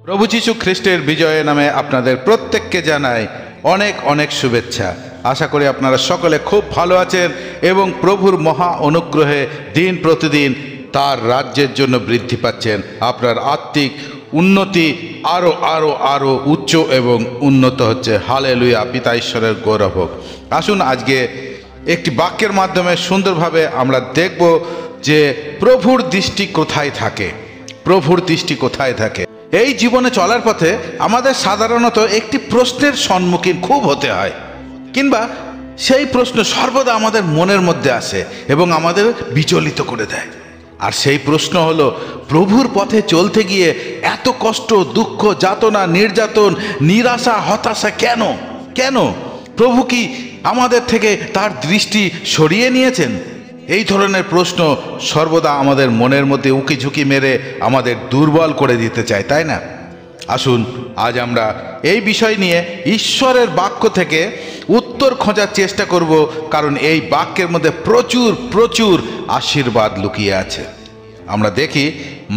প্রভু যীশু খ্রিস্টের বিজয়ের নামে আপনাদের প্রত্যেককে জানাই অনেক অনেক শুভেচ্ছা। আশা করি আপনারা সকলে খুব ভালো আছেন এবং প্রভুর মহা অনুগ্রহে দিন প্রতিদিন তার রাজ্যের জন্য বৃদ্ধি পাচ্ছেন। আপনার আত্মিক উন্নতি আরও আরও আরও উচ্চ এবং উন্নত হচ্ছে। হালেলুয়া, পিতা ঈশ্বরের গৌরব হোক। আসুন আজকে একটি বাক্যের মাধ্যমে সুন্দরভাবে আমরা দেখব যে প্রভুর দৃষ্টি কোথায় থাকে। প্রভুর দৃষ্টি কোথায় থাকে। এই জীবনে চলার পথে আমাদের সাধারণত একটি প্রশ্নের সম্মুখীন খুব হতে হয়, কিংবা সেই প্রশ্ন সর্বদা আমাদের মনের মধ্যে আসে এবং আমাদের বিচলিত করে দেয়। আর সেই প্রশ্ন হলো, প্রভুর পথে চলতে গিয়ে এত কষ্ট, দুঃখ, যাতনা, নির্যাতন, নিরাশা, হতাশা কেন? কেন প্রভু কি আমাদের থেকে তার দৃষ্টি সরিয়ে নিয়েছেন? এই ধরনের প্রশ্ন সর্বদা আমাদের মনের মধ্যে উকি ঝুঁকি মেরে আমাদের দুর্বল করে দিতে চায়, তাই না? আসুন আজ আমরা এই বিষয় নিয়ে ঈশ্বরের বাক্য থেকে উত্তর খোঁজার চেষ্টা করব, কারণ এই বাক্যের মধ্যে প্রচুর প্রচুর আশীর্বাদ লুকিয়ে আছে। আমরা দেখি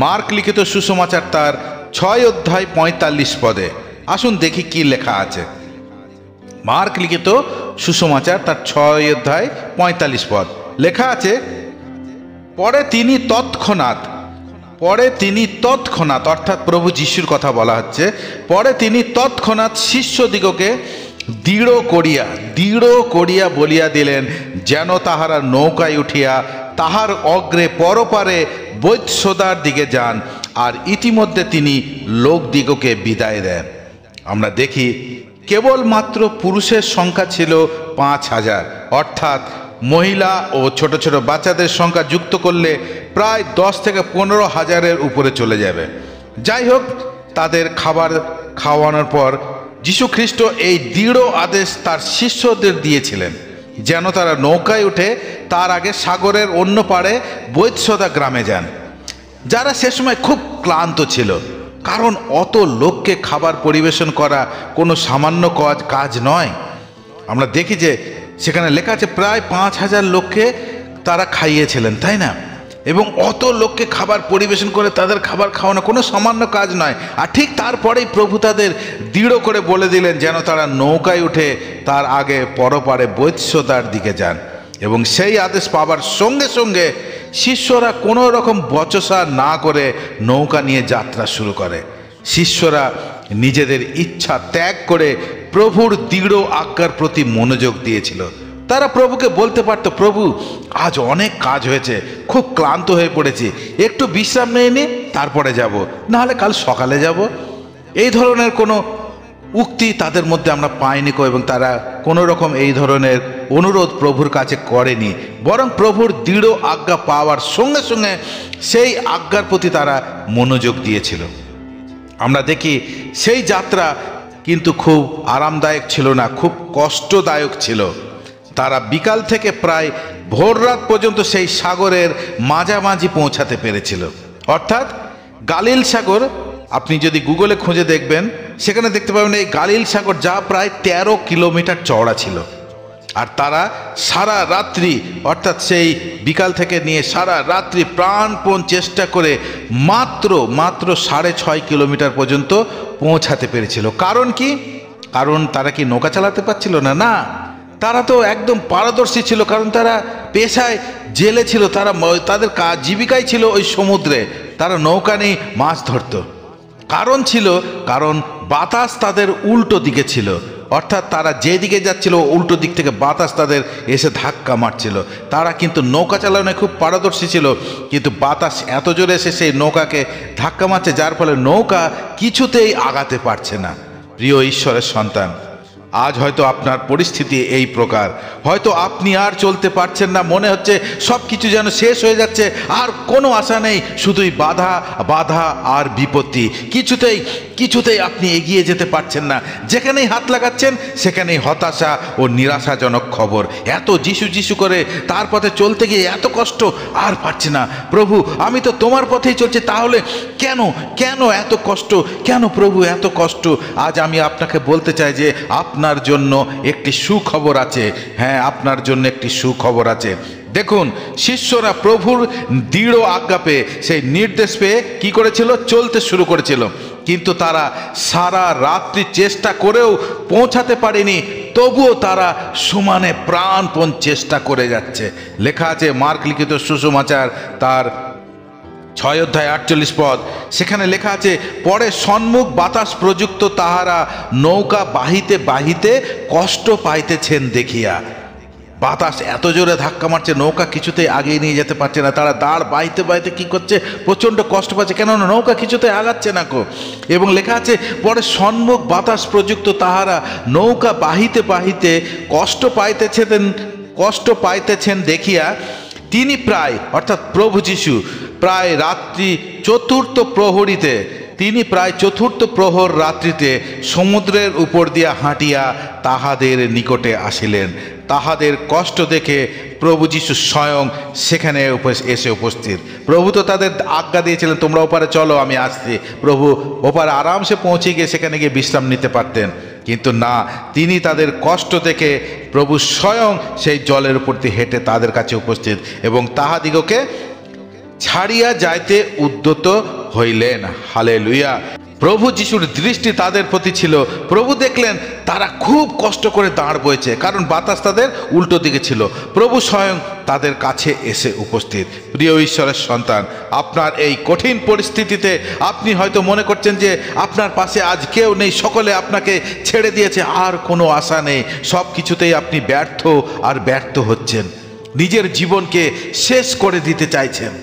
মার্ক লিখিত সুসমাচার তার 6 অধ্যায় 45 পদে। আসুন দেখি কি লেখা আছে। মার্ক লিখিত সুসমাচার তার 6 অধ্যায় 45 পদ লেখা আছে, পরে তিনি তৎক্ষণাৎ অর্থাৎ প্রভু যিশুর কথা বলা হচ্ছে, পরে তিনি তৎক্ষণাৎ শিষ্যদিগকে দৃঢ় করিয়া বলিয়া দিলেন, যেন তাহারা নৌকায় উঠিয়া তাহার অগ্রে পরপারে বৈৎসদার দিকে যান, আর ইতিমধ্যে তিনি লোকদিগকে বিদায় দেন। আমরা দেখি কেবলমাত্র পুরুষের সংখ্যা ছিল 5,000, অর্থাৎ মহিলা ও ছোট ছোট বাচ্চাদের সংখ্যা যুক্ত করলে প্রায় 10 থেকে 15,000-এর উপরে চলে যাবে। যাই হোক, তাদের খাবার খাওয়ানোর পর যীশু খ্রিস্ট এই দৃঢ় আদেশ তার শিষ্যদের দিয়েছিলেন, যেন তারা নৌকায় উঠে তার আগে সাগরের অন্য পাড়ে বৈৎসদা গ্রামে যান, যারা সে সময় খুব ক্লান্ত ছিল। কারণ অত লোককে খাবার পরিবেশন করা কোনো সামান্য কাজ নয়। আমরা দেখি যে সেখানে লেখা আছে প্রায় 5,000 লোককে তারা খাইয়েছিলেন, তাই না? এবং অত লোককে খাবার পরিবেশন করে তাদের খাবার খাওয়ানো কোনো সামান্য কাজ নয়। আর ঠিক তারপরেই প্রভু তাদের দৃঢ় করে বলে দিলেন যেন তারা নৌকায় উঠে তার আগে পরপারে বৈৎসদার দিকে যান। এবং সেই আদেশ পাবার সঙ্গে সঙ্গে শিষ্যরা কোনো রকম বচসা না করে নৌকা নিয়ে যাত্রা শুরু করে। শিষ্যরা নিজেদের ইচ্ছা ত্যাগ করে প্রভুর দৃঢ় আজ্ঞার প্রতি মনোযোগ দিয়েছিল। তারা প্রভুকে বলতে পারত, প্রভু আজ অনেক কাজ হয়েছে, খুব ক্লান্ত হয়ে পড়েছি, একটু বিশ্রাম নিয়ে নি, তারপরে যাব, নাহলে কাল সকালে যাব। এই ধরনের কোনো উক্তি তাদের মধ্যে আমরা পাইনি, এবং তারা কোনো রকম এই ধরনের অনুরোধ প্রভুর কাছে করেনি। বরং প্রভুর দৃঢ় আজ্ঞা পাওয়ার সঙ্গে সঙ্গে সেই আজ্ঞার প্রতি তারা মনোযোগ দিয়েছিল। আমরা দেখি সেই যাত্রা কিন্তু খুব আরামদায়ক ছিল না, খুব কষ্টদায়ক ছিল। তারা বিকাল থেকে প্রায় ভোর রাত পর্যন্ত সেই সাগরের মাঝামাঝি পৌঁছাতে পেরেছিল, অর্থাৎ গালিল সাগর। আপনি যদি গুগলে খুঁজে দেখবেন, সেখানে দেখতে পাবেন এই গালিল সাগর, যা প্রায় 13 কিলোমিটার চওড়া ছিল। আর তারা সারা রাত্রি, অর্থাৎ সেই বিকাল থেকে নিয়ে সারা রাত্রি প্রাণপণ চেষ্টা করে মাত্র 6.5 কিলোমিটার পর্যন্ত পৌঁছাতে পেরেছিল। কারণ কি? কারণ তারা কি নৌকা চালাতে পারছিল না? না, তারা তো একদম পারদর্শী ছিল, কারণ তারা পেশায় জেলে ছিল। তাদের জীবিকাই ছিল ওই সমুদ্রে, তারা নৌকা নিয়ে মাছ ধরত। কারণ বাতাস তাদের উল্টো দিকে ছিল, অর্থাৎ তারা যেদিকে যাচ্ছিল উল্টো দিক থেকে বাতাস তাদের এসে ধাক্কা মারছিল। তারা কিন্তু নৌকা চালানোয় খুব পারদর্শী ছিল, কিন্তু বাতাস এত জোরে এসে সেই নৌকাকে ধাক্কা মারছে, যার ফলে নৌকা কিছুতেই আগাতে পারছে না। প্রিয় ঈশ্বরের সন্তান, আজ হয়তো আপনার পরিস্থিতি এই প্রকার। হয়তো আপনি আর চলতে পারছেন না, মনে হচ্ছে সব কিছু যেন শেষ হয়ে যাচ্ছে, আর কোনো আশা নেই, শুধুই বাধা আর বিপত্তি। কিছুতেই আপনি এগিয়ে যেতে পারছেন না। যেখানেই হাত লাগাচ্ছেন সেখানেই হতাশা ও নিরাশাজনক খবর। এত যিশু করে তার পথে চলতে গিয়ে এত কষ্ট, আর পারছি না। প্রভু, আমি তো তোমার পথেই চলছি, তাহলে কেন এত কষ্ট? কেন প্রভু এত কষ্ট? আজ আমি আপনাকে বলতে চাই যে আপনার জন্য একটি সুখবর আছে। হ্যাঁ, আপনার জন্য একটি সুখবর আছে। দেখুন, শিষ্যরা প্রভুর দৃঢ় আজ্ঞা পেয়ে, সেই নির্দেশ পেয়ে কি করেছিল? চলতে শুরু করেছিল। কিন্তু তারা সারা রাত্রি চেষ্টা করেও পৌঁছাতে পারেনি, তবুও তারা সমানে প্রাণপণ চেষ্টা করে যাচ্ছে। লেখা আছে মার্ক লিখিত সুসমাচার তার 6 অধ্যায় 48 পদ, সেখানে লেখা আছে, পরে সম্মুখ বাতাস প্রযুক্ত তাহারা নৌকা বাহিতে বাহিতে কষ্ট পাইতেছেন দেখিয়া। বাতাস এত জোরে ধাক্কা মারছে, নৌকা কিছুতেই আগিয়ে নিয়ে যেতে পারছে না। তারা দাঁড় বাইতে বাইতে কি করছে, প্রচণ্ড কষ্ট পাচ্ছে, কেননা নৌকা কিছুতেই আগাচ্ছে না কো। এবং লেখা আছে, পরে সম্মুখ বাতাস প্রযুক্ত তাহারা নৌকা বাহিতে বাহিতে কষ্ট পাইতেছেন দেখিয়া তিনি প্রায়, অর্থাৎ প্রভু যীশু প্রায় রাত্রি চতুর্থ প্রহরীতে, তিনি প্রায় চতুর্থ প্রহর রাত্রিতে সমুদ্রের উপর দিয়া হাঁটিয়া তাহাদের নিকটে আসিলেন। তাহাদের কষ্ট দেখে প্রভু যীশু স্বয়ং সেখানে এসে উপস্থিত। প্রভু তো তাদের আজ্ঞা দিয়েছিলেন, তোমরা ওপারে চলো, আমি আসছি। প্রভু ওপারে আরামসে পৌঁছে গিয়ে সেখানে গিয়ে বিশ্রাম নিতে পারতেন, কিন্তু না, তিনি তাদের কষ্ট দেখে প্রভু স্বয়ং সেই জলের উপর দিয়ে হেঁটে তাদের কাছে উপস্থিত এবং তাহাদিগকে ছাড়িয়া যাইতে উদ্যত হইলেন। হালেলুয়া। প্রভু যিশুর দৃষ্টি তাদের প্রতি ছিল। প্রভু দেখলেন তারা খুব কষ্ট করে দাঁড় বইছে, কারণ বাতাস তাদের উল্টো দিকে ছিল। প্রভু স্বয়ং তাদের কাছে এসে উপস্থিত। প্রিয় ঈশ্বরের সন্তান, আপনার এই কঠিন পরিস্থিতিতে আপনি হয়তো মনে করছেন যে আপনার পাশে আজ কেউ নেই, সকলে আপনাকে ছেড়ে দিয়েছে, আর কোনো আশা নেই, সব কিছুতেই আপনি ব্যর্থ আর ব্যর্থ হচ্ছেন, নিজের জীবনকে শেষ করে দিতে চাইছেন।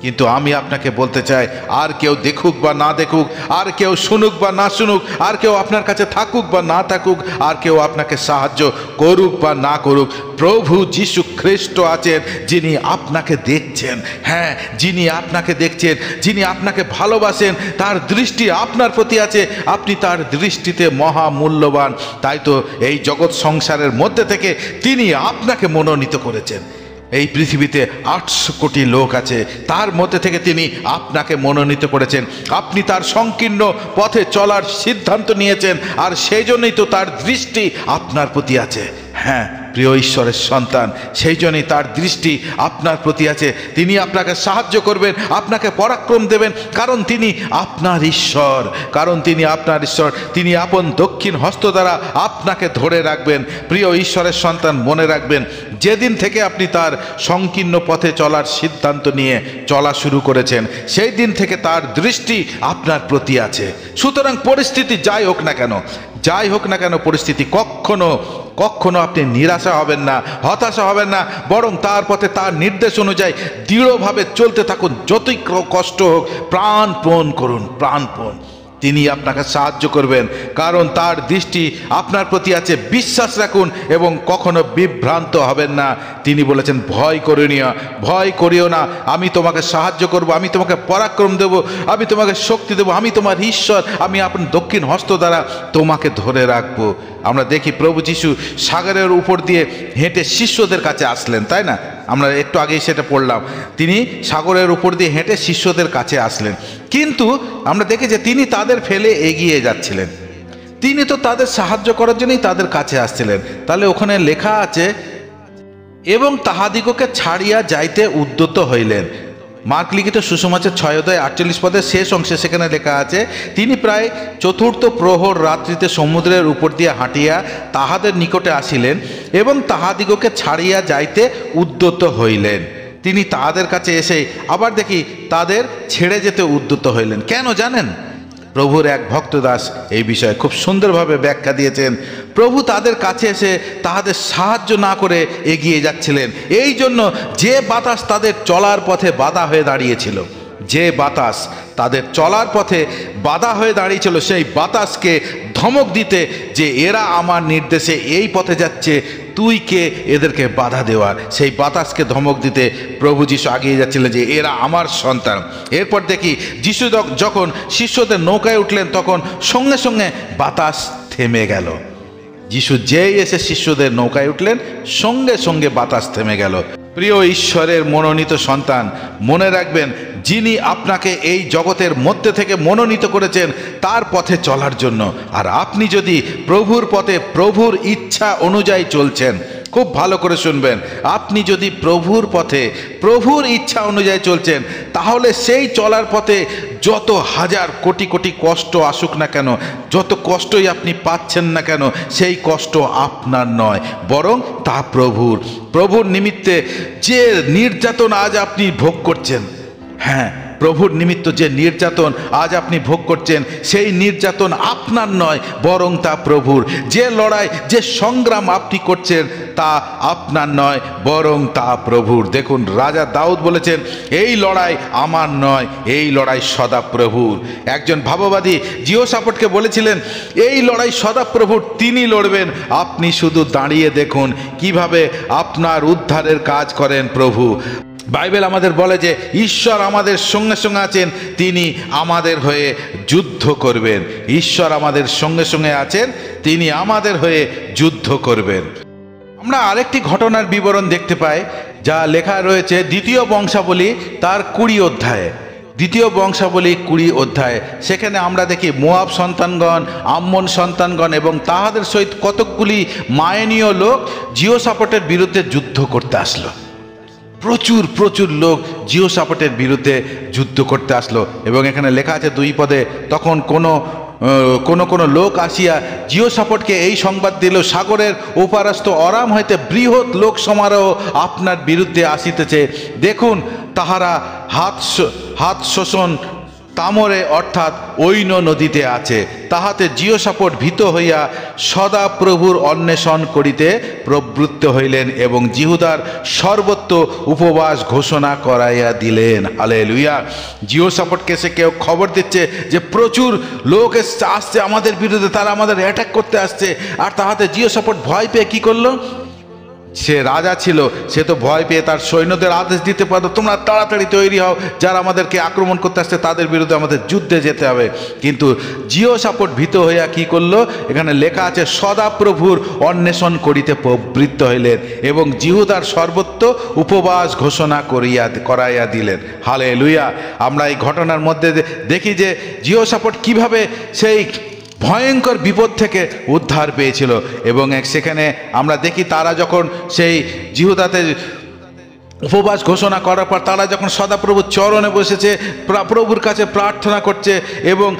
কিন্তু আমি আপনাকে বলতে চাই, আর কেউ দেখুক বা না দেখুক, আর কেউ শুনুক বা না শুনুক, আর কেউ আপনার কাছে থাকুক বা না থাকুক, আর কেউ আপনাকে সাহায্য করুক বা না করুক, প্রভু যীশু খ্রিস্ট আছেন যিনি আপনাকে দেখছেন। হ্যাঁ, যিনি আপনাকে দেখছেন, যিনি আপনাকে ভালোবাসেন, তার দৃষ্টি আপনার প্রতি আছে। আপনি তার দৃষ্টিতে মহামূল্যবান। তাই তো এই জগৎ সংসারের মধ্যে থেকে তিনি আপনাকে মনোনীত করেছেন। এই পৃথিবীতে 800 কোটি লোক আছে, তার মধ্যে থেকে তিনি আপনাকে মনোনীত করেছেন। আপনি তার সংকীর্ণ পথে চলার সিদ্ধান্ত নিয়েছেন, আর সেই জন্যই তো তার দৃষ্টি আপনার প্রতি আছে। হ্যাঁ প্রিয় ঈশ্বরের সন্তান, সেই জন্যই তার দৃষ্টি আপনার প্রতি আছে। তিনি আপনাকে সাহায্য করবেন, আপনাকে পরাক্রম দেবেন, কারণ তিনি আপনার ঈশ্বর, তিনি আপন দক্ষিণ হস্ত দ্বারা আপনাকে ধরে রাখবেন। প্রিয় ঈশ্বরের সন্তান, মনে রাখবেন, যেদিন থেকে আপনি তার সংকীর্ণ পথে চলার সিদ্ধান্ত নিয়ে চলা শুরু করেছেন, সেই দিন থেকে তার দৃষ্টি আপনার প্রতি আছে। সুতরাং পরিস্থিতি যাই হোক না কেন পরিস্থিতি, কখনো আপনি নিরাশা হবেন না, হতাশা হবেন না, বরং তার পথে তার নির্দেশ অনুযায়ী দৃঢ়ভাবে চলতে থাকুন। যতই কষ্ট হোক, প্রাণপণ করুন, প্রাণপণ। তিনি আপনাকে সাহায্য করবেন, কারণ তার দৃষ্টি আপনার প্রতি আছে। বিশ্বাস রাখুন এবং কখনো বিভ্রান্ত হবেন না। তিনি বলেছেন, ভয় করিও না, আমি তোমাকে সাহায্য করব, আমি তোমাকে পরাক্রম দেব, আমি তোমাকে শক্তি দেব, আমি তোমার ঈশ্বর, আমি আপনার দক্ষিণ হস্ত দ্বারা তোমাকে ধরে রাখবো। আমরা দেখি প্রভু যীশু সাগরের উপর দিয়ে হেঁটে শিষ্যদের কাছে আসলেন, তাই না? আমরা একটু আগেই সেটা পড়লাম। তিনি সাগরের উপর দিয়ে হেঁটে শিষ্যদের কাছে আসলেন, কিন্তু আমরা দেখি যে তিনি তাদের ফেলে এগিয়ে যাচ্ছিলেন। তিনি তো তাদের সাহায্য করার জন্যই তাদের কাছে আসছিলেন। তাহলে ওখানে লেখা আছে, এবং তাহাদিগকে ছাড়িয়া যাইতে উদ্যত হইলেন। মার্ক লিখিত সুসমাচার 6 অধ্যায় 48 পদের শেষ অংশে সেখানে লেখা আছে, তিনি প্রায় চতুর্থ প্রহর রাত্রিতে সমুদ্রের উপর দিয়ে হাঁটিয়া তাহাদের নিকটে আসিলেন এবং তাহাদিগকে ছাড়িয়া যাইতে উদ্যত হইলেন। তিনি তাদের কাছে এসে আবার দেখি তাদের ছেড়ে যেতে উদ্যত হইলেন। কেন জানেন? প্রভুর এক ভক্তদাস এই বিষয়ে খুব সুন্দরভাবে ব্যাখ্যা দিয়েছেন। প্রভু তাদের কাছে এসে তাদের সাহায্য না করে এগিয়ে যাচ্ছিলেন, এই জন্য যে বাতাস তাদের চলার পথে বাধা হয়ে দাঁড়িয়েছিল, সেই বাতাসকে ধমক দিতে যে এরা আমার নির্দেশে এই পথে যাচ্ছে, তুই কে এদেরকে বাধা দেওয়ার? সেই বাতাসকে ধমক দিতে প্রভু যীশু আগিয়ে যাচ্ছিলেন যে এরা আমার সন্তান। এরপর দেখি যীশু যখন শিষ্যদের নৌকায় উঠলেন, তখন সঙ্গে সঙ্গে বাতাস থেমে গেল। যীশু যেই এসে শিষ্যদের নৌকায় উঠলেন, সঙ্গে সঙ্গে বাতাস থেমে গেল। প্রিয় ঈশ্বরের মনোনীত সন্তান, মনে রাখবেন, যিনি আপনাকে এই জগতের মধ্যে থেকে মনোনীত করেছেন তার পথে চলার জন্য, আর আপনি যদি প্রভুর পথে প্রভুর ইচ্ছা অনুযায়ী চলছেন, খুব ভালো করে শুনবেন, আপনি যদি প্রভুর পথে প্রভুর ইচ্ছা অনুযায়ী চলছেন, তাহলে সেই চলার পথে যত হাজার কোটি কোটি কষ্ট আসুক না কেন, যত কষ্টই আপনি পাচ্ছেন না কেন, সেই কষ্ট আপনার নয়, বরং তা প্রভুর। প্রভুর নিমিত্তে যে নির্যাতন আজ আপনি ভোগ করছেন, হ্যাঁ, প্রভুর নিমিত্ত যে নির্যাতন আজ আপনি ভোগ করছেন, সেই নির্যাতন আপনার নয়, বরং তা প্রভুর। যে লড়াই, যে সংগ্রাম আপনি করছেন, তা আপনার নয়, বরং তা প্রভুর। দেখুন, রাজা দাউদ বলেছেন, এই লড়াই আমার নয়, এই লড়াই সদা প্রভুর। একজন ভাববাদী জিহোশাফাতকে বলেছিলেন, এই লড়াই সদা প্রভুর, তিনি লড়বেন, আপনি শুধু দাঁড়িয়ে দেখুন কিভাবে আপনার উদ্ধারের কাজ করেন প্রভু। বাইবেল আমাদের বলে যে ঈশ্বর আমাদের সঙ্গে সঙ্গে আছেন, তিনি আমাদের হয়ে যুদ্ধ করবেন। ঈশ্বর আমাদের সঙ্গে সঙ্গে আছেন, তিনি আমাদের হয়ে যুদ্ধ করবেন। আমরা আরেকটি ঘটনার বিবরণ দেখতে পাই, যা লেখা রয়েছে দ্বিতীয় বংশাবলী তার 20 অধ্যায়ে। দ্বিতীয় বংশাবলী 20 অধ্যায়ে সেখানে আমরা দেখি মোয়াব সন্তানগণ, আম্মন সন্তানগণ এবং তাহাদের সহিত কতকগুলি মায়নীয় লোক জিহোশাফাতের বিরুদ্ধে যুদ্ধ করতে আসলো। প্রচুর প্রচুর লোক জিহোশাফাতের বিরুদ্ধে যুদ্ধ করতে আসলো, এবং এখানে লেখা আছে 2 পদে, তখন কোনো লোক আসিয়া জিহোশাফাতকে এই সংবাদ দিল, সাগরের ওপারস্থ অরাম হইতে বৃহৎ লোক সমারোহ আপনার বিরুদ্ধে আসিতেছে। দেখুন, তাহারা হাত শোষণ তামরে অর্থাৎ ঐন নদীতে আছে। তাহাতে জিহোশাফাত ভীত হইয়া সদা প্রভুর অন্বেষণ করিতে প্রবৃত্ত হইলেন এবং জিহুদার সর্বত্র উপবাস ঘোষণা করাইয়া দিলেন। হালেলুয়া। জিহোশাফাতকে সে কেউ খবর দিচ্ছে যে প্রচুর লোক আসছে আমাদের বিরুদ্ধে, তারা আমাদের অ্যাটাক করতে আসছে। আর তাহাতে জিহোশাফাত ভয় পেয়ে কি করলো? সে রাজা ছিল, সে তো ভয় পেয়ে তার সৈন্যদের আদেশ দিতে পারতো, তোমরা তাড়াতাড়ি তৈরি হও, যারা আমাদেরকে আক্রমণ করতে আসছে তাদের বিরুদ্ধে আমাদের যুদ্ধে যেতে হবে। কিন্তু জিহোশাফাত ভীত হইয়া কি করলো? এখানে লেখা আছে সদা প্রভুর অন্বেষণ করিতে প্রবৃত্ত হইলেন এবং জিহুদার সর্বত্র উপবাস ঘোষণা করাইয়া দিলেন। হালেলুয়া। আমরা এই ঘটনার মধ্যে দেখি যে জিহোশাফাত কিভাবে সেই ভয়ঙ্কর বিপদ থেকে উদ্ধার পেয়েছিল। এবং সেখানে আমরা দেখি তারা যখন সেই জিহুদাতে উপবাস ঘোষণা করার পর তারা যখন সদাপ্রভুর চরণে বসেছে, প্রভুর কাছে প্রার্থনা করছে, এবং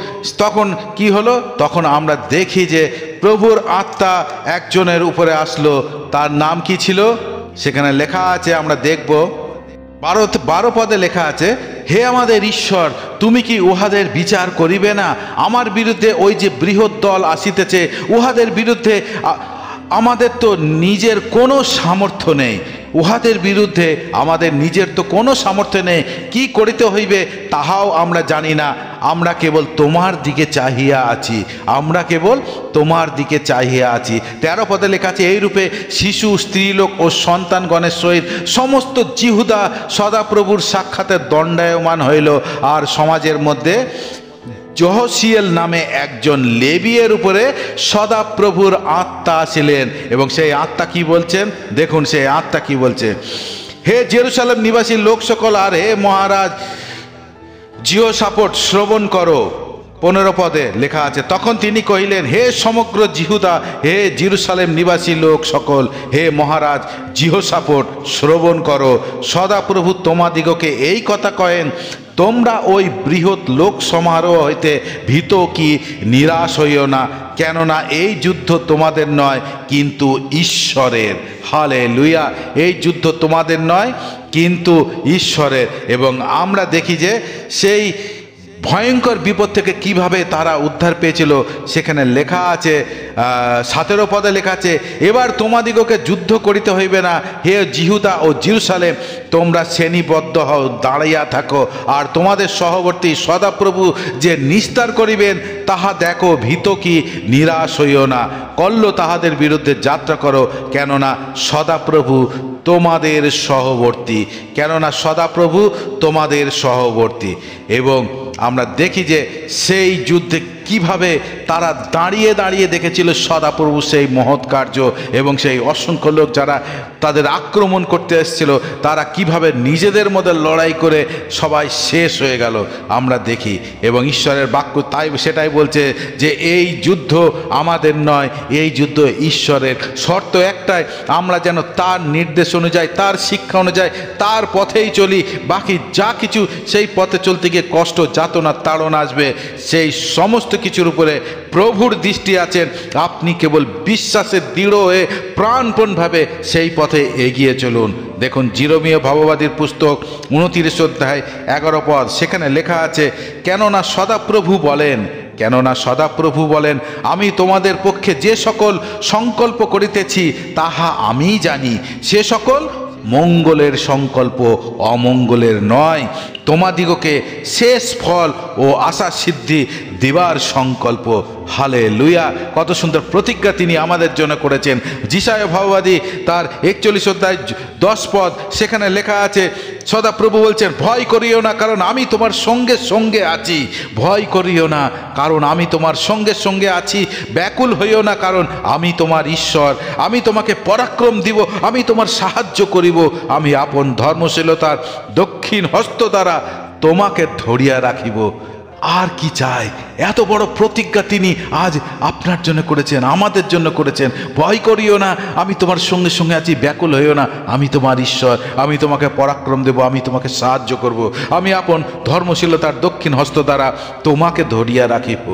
তখন কি হলো? তখন আমরা দেখি যে প্রভুর আত্মা একজনের উপরে আসলো। তার নাম কি ছিল? সেখানে লেখা আছে, আমরা দেখব 12 পদে লেখা আছে, হে আমাদের ঈশ্বর, তুমি কি উহাদের বিচার করিবে না? আমার বিরুদ্ধে ওই যে বৃহৎ দল আসিতেছে, উহাদের বিরুদ্ধে আমাদের তো নিজের কোনো সামর্থ্য নেই। উহাদের বিরুদ্ধে আমাদের নিজের তো কোনো সামর্থ্য নেই, কি করিতে হইবে তাহাও আমরা জানি না। আমরা কেবল তোমার দিকে চাহিয়া আছি, আমরা কেবল তোমার দিকে চাহিয়া আছি। 13 পদে লেখা আছে, এইরূপে শিশু, স্ত্রীলোক ও সন্তানগণের সহিত সমস্ত জিহুদা সদাপ্রভুর সাক্ষাতে দণ্ডায়মান হইল। আর সমাজের মধ্যে যহসিয়েল নামে একজন লেবীয়ের উপরে সদাপ্রভুর আত্মা ছিলেন। এবং সেই আত্মা কি বলছেন? দেখুন সেই আত্মা কি বলছে, হে জেরুসালেম নিবাসী লোক সকল, আর হে মহারাজ জিহোশাফাত, শ্রবণ করো। 15 পদে লেখা আছে, তখন তিনি কহিলেন, হে সমগ্র জিহুদা, হে জেরুসালেম নিবাসী লোক সকল, হে মহারাজ জিহোশাফাত, শ্রবণ করো। সদাপ্রভু তোমাদিগকে এই কথা কহেন, তোমরা ওই বৃহৎ লোক সমারোহ হইতে ভীত কি নিরাশ হইও না, কেননা এই যুদ্ধ তোমাদের নয় কিন্তু ঈশ্বরের। হালেলুয়া। এই যুদ্ধ তোমাদের নয় কিন্তু ঈশ্বরের। এবং আমরা দেখি যে সেই ভয়ঙ্কর বিপদ থেকে কিভাবে তারা উদ্ধার পেয়েছিল। সেখানে লেখা আছে 17 পদে লেখা আছে, এবার তোমাদিগকে যুদ্ধ করিতে হইবে না, হে জিহুদা ও জেরুসালেম, তোমরা শ্রেণীবদ্ধ হও, দাঁড়াইয়া থাকো, আর তোমাদের সহবর্তী সদাপ্রভু যে নিস্তার করিবেন তাহা দেখো, ভীত কি নিরাশ হইও না, কল্য তাহাদের বিরুদ্ধে যাত্রা করো, কেননা সদাপ্রভু তোমাদের সহবর্তী, কেননা সদাপ্রভু তোমাদের সহবর্তী। এবং আমরা দেখি যে সেই যুদ্ধে কিভাবে তারা দাঁড়িয়ে দাঁড়িয়ে দেখেছিল সদাপ্রভু সেই মহৎ কার্য, এবং সেই অসংখ্য লোক যারা তাদের আক্রমণ করতে এসেছিল তারা কিভাবে নিজেদের মধ্যে লড়াই করে সবাই শেষ হয়ে গেল আমরা দেখি। এবং ঈশ্বরের বাক্য তাই সেটাই বলছে যে এই যুদ্ধ আমাদের নয়, এই যুদ্ধ ঈশ্বরের। শর্ত একটাই, আমরা যেন তার নির্দেশ অনুযায়ী, তার শিক্ষা অনুযায়ী, তার পথেই চলি। বাকি যা কিছু সেই পথে চলতে গিয়ে কষ্ট, যাতনা, তাড়না আসবে, সেই সমস্ত কিছুর উপরে প্রভুর দৃষ্টি আছেন। আপনি কেবল বিশ্বাসে দৃঢ় হয়ে প্রাণপণভাবে সেই পথে এগিয়ে চলুন। দেখুন জিরমীয় ভাববাদীর পুস্তক 29 অধ্যায় 11 পদ, সেখানে লেখা আছে, কেননা সদাপ্রভু বলেন, আমি তোমাদের পক্ষে যে সকল সংকল্প করিতেছি তাহা আমিই জানি, সে সকল মঙ্গলের সংকল্প, অমঙ্গলের নয়, তোমাদিগকে শেষ ফল ও আশা সিদ্ধি দেবার সংকল্প। হালেলুয়া! কত সুন্দর প্রতিজ্ঞা তিনি আমাদের জন্য করেছেন। যিশায়া ভাববাদী তার 41 অধ্যায় 10 পদ, সেখানে লেখা আছে, সদাপ্রভু বলছেন, ভয় করিও না, কারণ আমি তোমার সঙ্গে সঙ্গে আছি। ভয় করিও না, কারণ আমি তোমার সঙ্গে সঙ্গে আছি। ব্যাকুল হইও না, কারণ আমি তোমার ঈশ্বর। আমি তোমাকে পরাক্রম দিব, আমি তোমার সাহায্য করিব। আমি আপন ধর্মশীলতার দক্ষিণ হস্ত দ্বারা তোমাকে ধরিয়া রাখিব। আর কি চাই? এত বড় প্রতিজ্ঞা তিনি আজ আপনার জন্য করেছেন, আমাদের জন্য করেছেন। ভয় করিও না, আমি তোমার সঙ্গে সঙ্গে আছি। ব্যাকুল হইও না, আমি তোমার ঈশ্বর। আমি তোমাকে পরাক্রম দেব, আমি তোমাকে সাহায্য করব। আমি আপন ধর্মশীলতার দক্ষিণ হস্ত দ্বারা তোমাকে ধরিয়া রাখিব।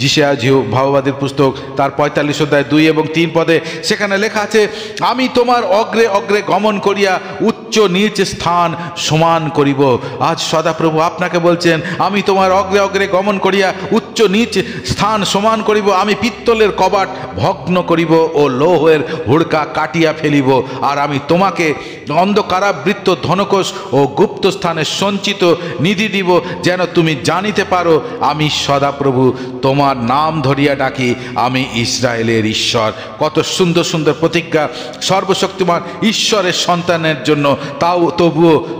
যিশায়া ভাববাদীর পুস্তক তার 45 অধ্যায় 2 এবং 3 পদে সেখানে লেখা আছে, আমি তোমার অগ্রে অগ্রে গমন করিয়া উচ্চ নিচ স্থান সমান করিব। আজ সদাপ্রভু আপনাকে বলছেন, আমি তোমার অগ্রে অগ্রে গমন করিয়া উচ্চ নিচ স্থান সমান করিব। আমি পিত্তলের কবাট ভগ্ন করিব ও লৌহের হুড়কা কাটিয়া ফেলিব। আর আমি তোমাকে অন্ধকারাবৃত্ত ধনকোষ ও গুপ্ত স্থানে সঞ্চিত নিধি দিব, যেন তুমি জানিতে পারো আমি সদাপ্রভু তোমার নাম ধরিয়া ডাকি, আমি ইসরায়েলের ঈশ্বর। কত সুন্দর সুন্দর প্রতিজ্ঞা সর্বশক্তিমান ঈশ্বরের সন্তানের জন্য। তাও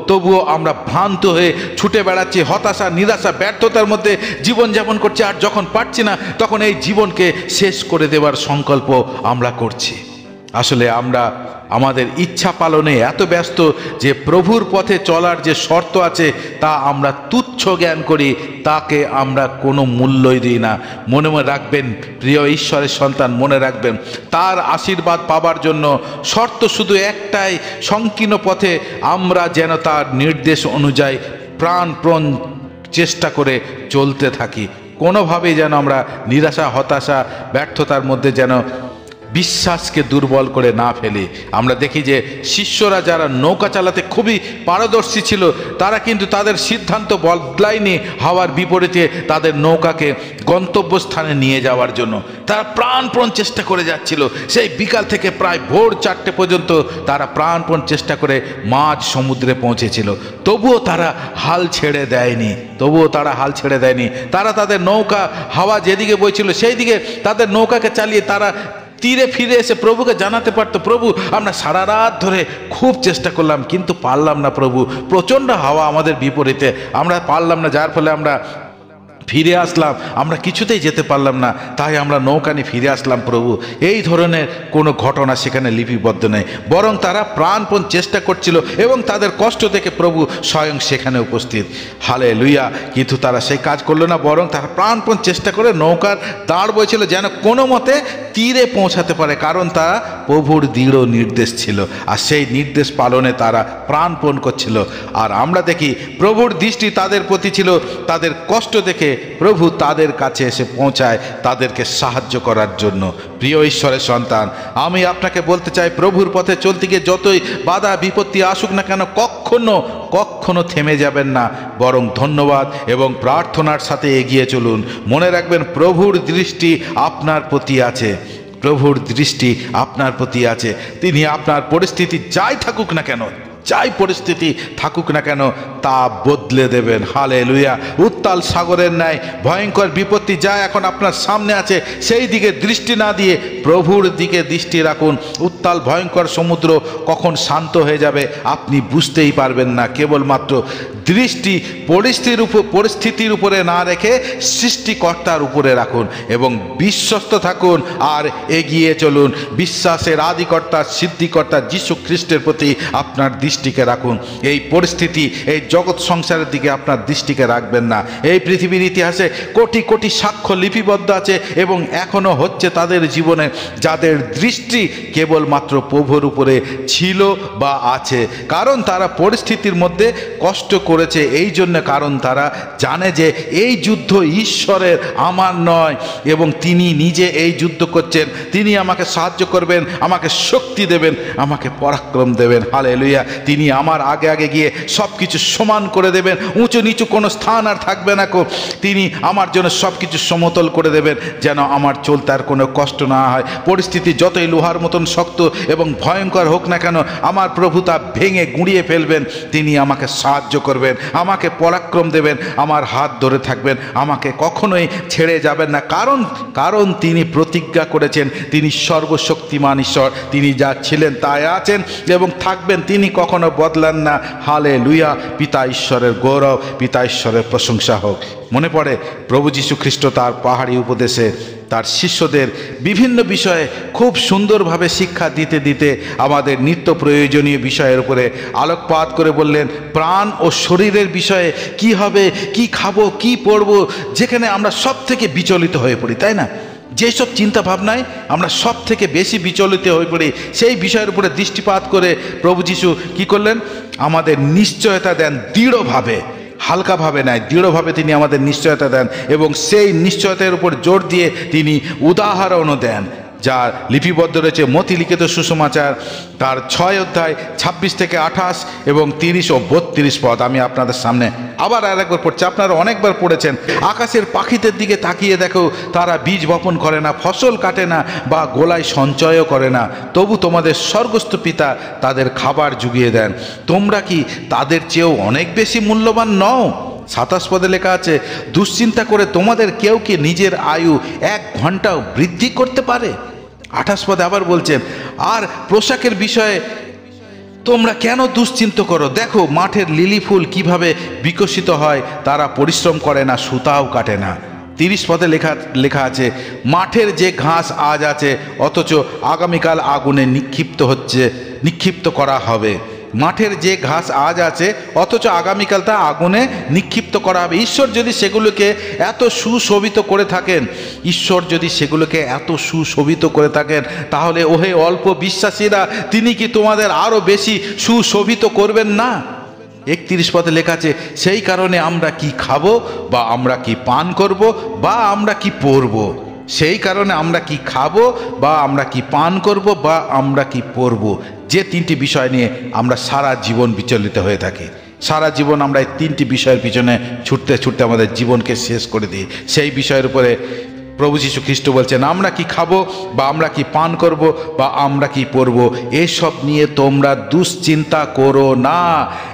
তবুও আমরা ভ্রান্ত হয়ে ছুটে বেড়াচ্ছি, হতাশা, নিরাশা, ব্যর্থতার মধ্যে জীবনযাপন করছি। আর যখন পারছি না, তখন এই জীবনকে শেষ করে দেওয়ার সংকল্প আমরা করছি। আসলে আমরা আমাদের ইচ্ছা পালনে এত ব্যস্ত যে প্রভুর পথে চলার যে শর্ত আছে তা আমরা তুচ্ছ জ্ঞান করি, তাকে আমরা কোনো মূল্যই দিই না। মনে রাখবেন প্রিয় ঈশ্বরের সন্তান, মনে রাখবেন তার আশীর্বাদ পাবার জন্য শর্ত শুধু একটাই, সংকীর্ণ পথে আমরা যেন তার নির্দেশ অনুযায়ী প্রাণপণ চেষ্টা করে চলতে থাকি। কোনোভাবেই যেন আমরা নিরাশা, হতাশা, ব্যর্থতার মধ্যে যেন বিশ্বাসকে দুর্বল করে না ফেলি। আমরা দেখি যে শিষ্যরা যারা নৌকা চালাতে খুবই পারদর্শী ছিল, তারা কিন্তু তাদের সিদ্ধান্ত বদলায়নি হাওয়ার বিপরীতে তাদের নৌকাকে গন্তব্যস্থানে নিয়ে যাওয়ার জন্য। তারা প্রাণপণ চেষ্টা করে যাচ্ছিল। সেই বিকাল থেকে প্রায় ভোর 4টে পর্যন্ত তারা প্রাণপণ চেষ্টা করে মাঝ সমুদ্রে পৌঁছেছিল। তবুও তারা হাল ছেড়ে দেয়নি। তারা তাদের নৌকা হাওয়া যেদিকে বইছিল সেই দিকে তাদের নৌকাকে চালিয়ে তারা তীরে ফিরে এসে প্রভুকে জানাতে পারতো, প্রভু আমরা সারা রাত ধরে খুব চেষ্টা করলাম কিন্তু পারলাম না প্রভু, প্রচণ্ড হাওয়া আমাদের বিপরীতে, আমরা পারলাম না, যার ফলে আমরা ফিরে আসলাম, আমরা কিছুতেই যেতে পারলাম না, তাই আমরা নৌকা নিয়ে ফিরে আসলাম প্রভু। এই ধরনের কোনো ঘটনা সেখানে লিপিবদ্ধ নেই, বরং তারা প্রাণপণ চেষ্টা করছিল এবং তাদের কষ্ট দেখে প্রভু স্বয়ং সেখানে উপস্থিত। হালেলুয়া! কিন্তু তারা সেই কাজ করলো না, বরং তারা প্রাণপণ চেষ্টা করে নৌকার দাঁড় বইছিল যেন কোনো মতে তীরে পৌঁছাতে পারে, কারণ তারা প্রভুর দৃঢ় নির্দেশ ছিল আর সেই নির্দেশ পালনে তারা প্রাণপণ করছিল। আর আমরা দেখি প্রভুর দৃষ্টি তাদের প্রতি ছিল, তাদের কষ্ট দেখে প্রভু তাদের কাছে এসে পৌঁছায় তাদেরকে সাহায্য করার জন্য। প্রিয় ঈশ্বরের সন্তান, আমি আপনাকে বলতে চাই, প্রভুর পথে চলতে গিয়ে যতই বাধা বিপত্তি আসুক না কেন, কখনো থেমে যাবেন না, বরং ধন্যবাদ এবং প্রার্থনার সাথে এগিয়ে চলুন। মনে রাখবেন প্রভুর দৃষ্টি আপনার প্রতি আছে, প্রভুর দৃষ্টি আপনার প্রতি আছে। তিনি আপনার পরিস্থিতি যাই থাকুক না কেন, যাই পরিস্থিতি থাকুক না কেন, তা বদলে দেবেন। হালেলুয়া। উত্তাল সাগরের ন্যায় ভয়ঙ্কর বিপত্তি যা এখন আপনার সামনে আছে সেই দিকে দৃষ্টি না দিয়ে প্রভুর দিকে দৃষ্টি রাখুন। উত্তাল ভয়ঙ্কর সমুদ্র কখন শান্ত হয়ে যাবে আপনি বুঝতেই পারবেন না। কেবলমাত্র দৃষ্টি পরিস্থিতির উপরে না রেখে সৃষ্টিকর্তার উপরে রাখুন এবং বিশ্বস্ত থাকুন আর এগিয়ে চলুন। বিশ্বাসের আদিকর্তা সিদ্ধিকর্তা যীশু খ্রিস্টের প্রতি আপনার দৃষ্টিকে রাখুন। এই পরিস্থিতি, এই জগৎ সংসারের দিকে আপনার দৃষ্টিকে রাখবেন না। এই পৃথিবীর ইতিহাসে কোটি কোটি সাক্ষ্য লিপিবদ্ধ আছে এবং এখনো হচ্ছে তাদের জীবনে, যাদের দৃষ্টি কেবলমাত্র প্রভুর উপরে ছিল বা আছে। কারণ তারা পরিস্থিতির মধ্যে কষ্ট করেছে এই জন্য, কারণ তারা জানে যে এই যুদ্ধ ঈশ্বরের, আমার নয়, এবং তিনি নিজে এই যুদ্ধ করছেন। তিনি আমাকে সাহায্য করবেন, আমাকে শক্তি দেবেন, আমাকে পরাক্রম দেবেন। হালেলুয়া। তিনি আমার আগে আগে গিয়ে সব কিছু সমান করে দেবেন, উঁচু নিচু কোনো স্থান আর থাকবে না। তিনি আমার জন্য সব কিছু সমতল করে দেবেন, যেন আমার চলতে আর কোনো কষ্ট না হয়। পরিস্থিতি যতই লোহার মতন শক্ত এবং ভয়ঙ্কর হোক না কেন, আমার প্রভু তা ভেঙে গুঁড়িয়ে ফেলবেন। তিনি আমাকে সাহায্য করবেন, আমাকে পরাক্রম দেবেন, আমার হাত ধরে থাকবেন, আমাকে কখনোই ছেড়ে যাবেন না। কারণ তিনি প্রতিজ্ঞা করেছেন, তিনি সর্বশক্তিমান ঈশ্বর। তিনি যা ছিলেন তাই আছেন এবং থাকবেন, তিনি কখনো বদলান না। হালেলুয়া। পিতা ঈশ্বরের গৌরব, পিতা ঈশ্বরের প্রশংসা হোক। মনে পড়ে প্রভু যীশু খ্রিস্ট তার পাহাড়ি উপদেশে তার শিষ্যদের বিভিন্ন বিষয়ে খুব সুন্দরভাবে শিক্ষা দিতে দিতে আমাদের নিত্য প্রয়োজনীয় বিষয়ের উপরে আলোকপাত করে বললেন, প্রাণ ও শরীরের বিষয়ে কি হবে, কি খাবো, কি পরবো, যেখানে আমরা সব থেকে বিচলিত হয়ে পড়ি, তাই না? যেসব চিন্তা ভাবনায় আমরা সব থেকে বেশি বিচলিত হয়ে পড়ি, সেই বিষয়ের উপরে দৃষ্টিপাত করে প্রভু যীশু কি করলেন? আমাদের নিশ্চয়তা দেন দৃঢ়ভাবে, হালকাভাবে নয়, দৃঢ়ভাবে তিনি আমাদের নিশ্চয়তা দেন এবং সেই নিশ্চয়তার উপর জোর দিয়ে তিনি উদাহরণও দেন, যা লিপিবদ্ধ রয়েছে মতি লিখিত সুসমাচার তার 6 অধ্যায় 26 থেকে 28 এবং 30 ও 32 পদ। আমি আপনাদের সামনে আবার আরেকবার পড়ছি, আপনারা অনেকবার পড়েছেন। আকাশের পাখিদের দিকে তাকিয়ে দেখো, তারা বীজ বপন করে না, ফসল কাটে না বা গোলায় সঞ্চয়ও করে না, তবু তোমাদের স্বর্গস্থ পিতা তাদের খাবার জুগিয়ে দেন। তোমরা কি তাদের চেয়েও অনেক বেশি মূল্যবান নও? 27 পদে লেখা আছে, দুশ্চিন্তা করে তোমাদের কেউ কি নিজের আয়ু 1 ঘন্টাও বৃদ্ধি করতে পারে? 28 পদে আবার বলছেন, আর পোশাকের বিষয়ে তোমরা কেন দুশ্চিন্ত করো? দেখো মাঠের লিলি ফুল কিভাবে বিকশিত হয়, তারা পরিশ্রম করে না, সুতাও কাটে না। 30 পদে লেখা আছে, মাঠের যে ঘাস আজ আছে অথচ আগামীকাল আগুনে নিক্ষিপ্ত করা হবে। মাঠের যে ঘাস আজ আছে অথচ আগামীকাল তা আগুনে নিক্ষিপ্ত করা হবে। ঈশ্বর যদি সেগুলোকে এত সুশোভিত করে থাকেন, তাহলে ওহে অল্প বিশ্বাসীরা, তিনি কি তোমাদের আরও বেশি সুশোভিত করবেন না? 31 পদে লেখা আছে, সেই কারণে আমরা কি খাবো বা আমরা কি পান করব বা আমরা কি পরবো, সেই কারণে আমরা কি খাবো বা আমরা কি পান করব বা আমরা কি পরবো, যে 3টি বিষয় নিয়ে আমরা সারা জীবন বিচলিত হয়ে থাকি। সারা জীবন আমরা এই 3টি বিষয়ের পিছনে ছুটতে ছুটতে আমাদের জীবনকে শেষ করে দিই। সেই বিষয়ের উপরে প্রভু যীশু খ্রিস্ট বলছেন, আমরা কি খাবো বা আমরা কি পান করব বা আমরা কি পরবো, এসব নিয়ে তোমরা দুশ্চিন্তা করো না।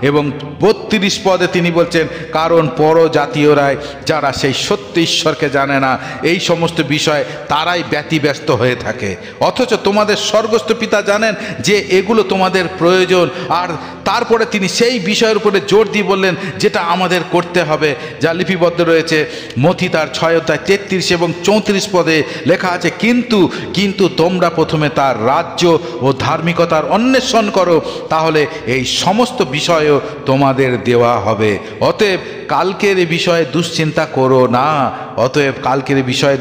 এবং 32 পদে তিনি বলছেন, কারণ পরজাতীয়রাই, যারা সেই সত্য ঈশ্বরকে জানে না, এই সমস্ত বিষয় তারাই ব্যতিব্যস্ত হয়ে থাকে, অথচ তোমাদের স্বর্গস্থ পিতা জানেন যে এগুলো তোমাদের প্রয়োজন। আর তারপরে তিনি সেই বিষয়ের উপরে জোর দিয়ে বললেন, যেটা আমাদের করতে হবে, যা লিপিবদ্ধ রয়েছে মথি তার 6 অধ্যায় 33 এবং 34 পদে লেখা আছে, কিন্তু তোমরা প্রথমে তার রাজ্য ও ধার্মিকতার অন্বেষণ করো, তাহলে এই সমস্ত বিষয়ও তোমাদের দেওয়া হবে। অতএব কালকের বিষয়ে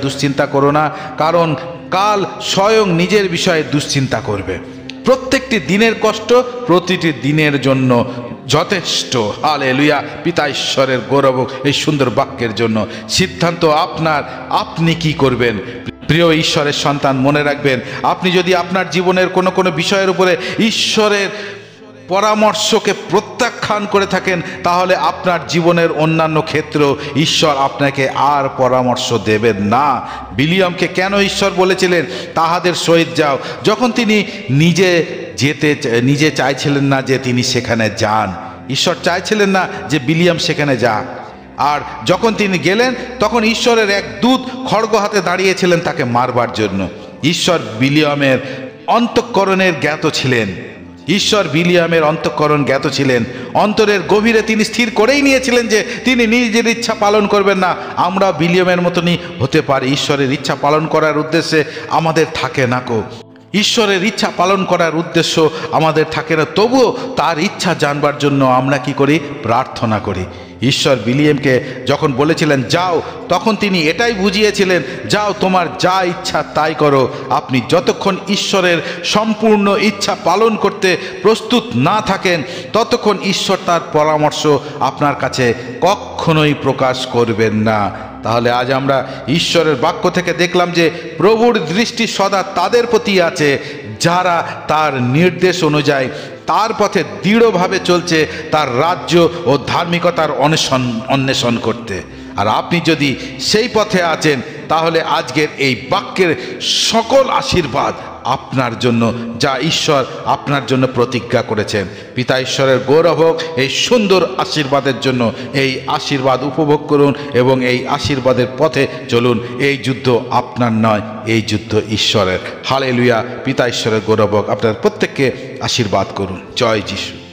দুশ্চিন্তা করো না, কারণ কাল স্বয়ং নিজের বিষয়ে দুশ্চিন্তা করবে। প্রত্যেকটি দিনের কষ্ট প্রতিটি দিনের জন্য যথেষ্ট। হালেলুয়া। পিতা ঈশ্বরের গৌরব এই সুন্দর বাক্যের জন্য। সিদ্ধান্ত আপনার, আপনি কি করবেন। প্রিয় ঈশ্বরের সন্তান, মনে রাখবেন, আপনি যদি আপনার জীবনের কোনো বিষয়ের উপরে ঈশ্বরের পরামর্শকে প্রত্যাখ্যান করে থাকেন, তাহলে আপনার জীবনের অন্যান্য ক্ষেত্রেও ঈশ্বর আপনাকে আর পরামর্শ দেবেন না। বিলিয়ামকে কেন ঈশ্বর বলেছিলেন তাহাদের সহিত যাও, যখন তিনি নিজে চাইছিলেন না যে তিনি সেখানে যান। ঈশ্বর চাইছিলেন না যে বিলিয়াম সেখানে যাক। আর যখন তিনি গেলেন তখন ঈশ্বরের এক দূত খড়গ হাতে দাঁড়িয়েছিলেন তাকে মারবার জন্য। ঈশ্বর বিলিয়ামের অন্তঃকরণের জ্ঞাত ছিলেন। ঈশ্বর বিলিয়ামের অন্তঃকরণ জ্ঞাত ছিলেন। অন্তরের গভীরে তিনি স্থির করেই নিয়েছিলেন যে তিনি নিজের ইচ্ছা পালন করবেন না। আমরা বিলিয়ামের মতনই হতে পারি। ঈশ্বরের ইচ্ছা পালন করার উদ্দেশ্যে আমাদের থাকে না কো। ঈশ্বরের ইচ্ছা পালন করার উদ্দেশ্য আমাদের থাকে না, তবুও তার ইচ্ছা জানবার জন্য আমরা কি করি? প্রার্থনা করি। ঈশ্বর বিলিয়ামকে যখন বলেছিলেন যাও, তখন তিনি এটাই বুঝিয়েছিলেন, যাও, তোমার যা ইচ্ছা তাই করো। আপনি যতক্ষণ ঈশ্বরের সম্পূর্ণ ইচ্ছা পালন করতে প্রস্তুত না থাকেন ততক্ষণ ঈশ্বর তার পরামর্শ আপনার কাছে কখনোই প্রকাশ করবেন না। তাহলে আজ আমরা ঈশ্বরের বাক্য থেকে দেখলাম যে প্রভুর দৃষ্টি সদা তাদের প্রতি আছে যারা তার নির্দেশ অনুযায়ী তার পথে দৃঢ়ভাবে চলছে, তার রাজ্য ও ধার্মিকতার অন্বেষণ করতে। আর আপনি যদি সেই পথে আছেন তাহলে আজকের এই বাক্যের সকল আশীর্বাদ আপনার জন্য, যা ঈশ্বর আপনার জন্য প্রতিজ্ঞা করেছেন। পিতা ঈশ্বরের গৌরব হোক এই সুন্দর আশীর্বাদের জন্য। এই আশীর্বাদ উপভোগ করুন এবং এই আশীর্বাদের পথে চলুন। এই যুদ্ধ আপনার নয়, এই যুদ্ধ ঈশ্বরের। হালেলুয়া। পিতা ঈশ্বরের গৌরব হোক। আপনার প্রত্যেককে আশীর্বাদ করুন। জয় যিশু।